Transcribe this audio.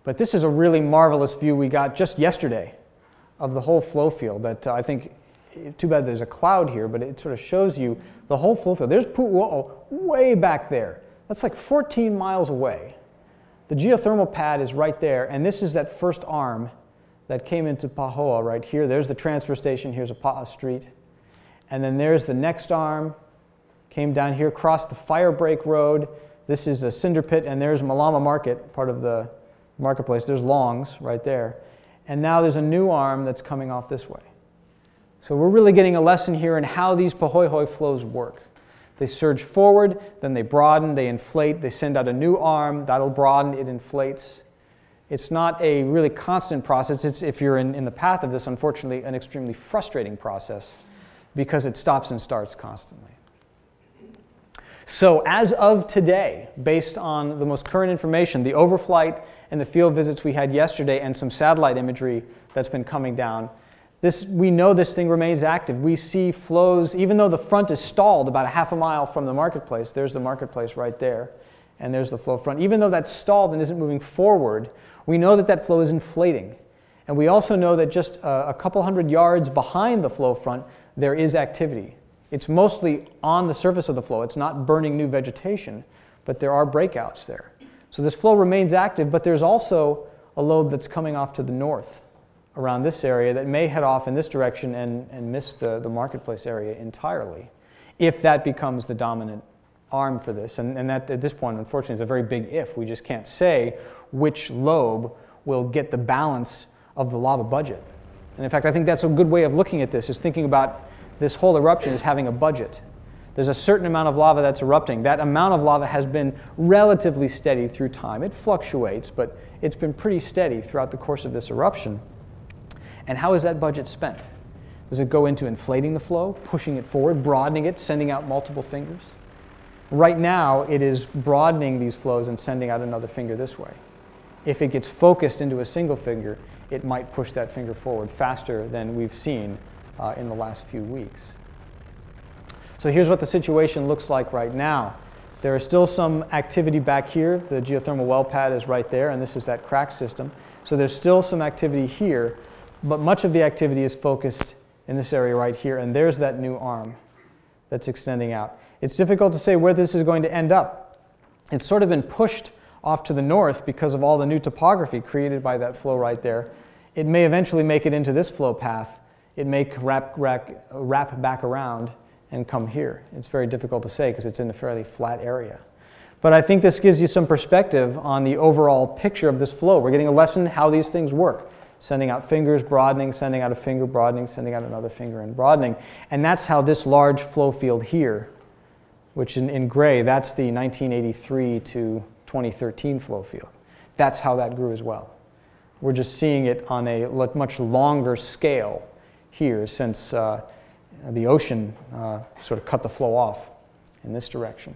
But this is a really marvelous view we got just yesterday of the whole flow field that I think, too bad there's a cloud here, but it sort of shows you the whole flow field. There's Pu'uo'o way back there. That's like 14 miles away. The geothermal pad is right there, and this is that first arm that came into Pahoa right here. There's the transfer station. Here's a Pa'a Street. And then there's the next arm, came down here, crossed the Fire Break Road. This is a cinder pit, and there's Malama Market, part of the marketplace. There's Long's right there. And now there's a new arm that's coming off this way. So we're really getting a lesson here in how these pahoehoe flows work. They surge forward, then they broaden, they inflate, they send out a new arm, that'll broaden, it inflates. It's not a really constant process. It's, if you're in the path of this, unfortunately, an extremely frustrating process because it stops and starts constantly. So as of today, based on the most current information, the overflight and the field visits we had yesterday and some satellite imagery that's been coming down, we know this thing remains active. We see flows, even though the front is stalled about a half a mile from the marketplace. There's the marketplace right there, and there's the flow front. Even though that's stalled and isn't moving forward, we know that that flow is inflating. And we also know that just a couple hundred yards behind the flow front, there is activity. It's mostly on the surface of the flow. It's not burning new vegetation, but there are breakouts there. So this flow remains active, but there's also a lobe that's coming off to the north around this area that may head off in this direction and miss the marketplace area entirely, if that becomes the dominant arm for this. And that, at this point, unfortunately, is a very big if. We just can't say which lobe will get the balance of the lava budget. And in fact, I think that's a good way of looking at this, is thinking about this whole eruption as having a budget. There's a certain amount of lava that's erupting. That amount of lava has been relatively steady through time. It fluctuates, but it's been pretty steady throughout the course of this eruption. And how is that budget spent? Does it go into inflating the flow, pushing it forward, broadening it, sending out multiple fingers? Right now, it is broadening these flows and sending out another finger this way. If it gets focused into a single finger, it might push that finger forward faster than we've seen in the last few weeks. So here's what the situation looks like right now. There is still some activity back here. The geothermal well pad is right there, and this is that crack system. So there's still some activity here, but much of the activity is focused in this area right here, and there's that new arm that's extending out. It's difficult to say where this is going to end up. It's sort of been pushed off to the north because of all the new topography created by that flow right there. It may eventually make it into this flow path. It may wrap back around and come here. It's very difficult to say because it's in a fairly flat area. But I think this gives you some perspective on the overall picture of this flow. We're getting a lesson how these things work. Sending out fingers, broadening, sending out a finger, broadening, sending out another finger, and broadening. And that's how this large flow field here, which in gray, that's the 1983 to 2013 flow field. That's how that grew as well. We're just seeing it on a much longer scale here since the ocean sort of cut the flow off in this direction.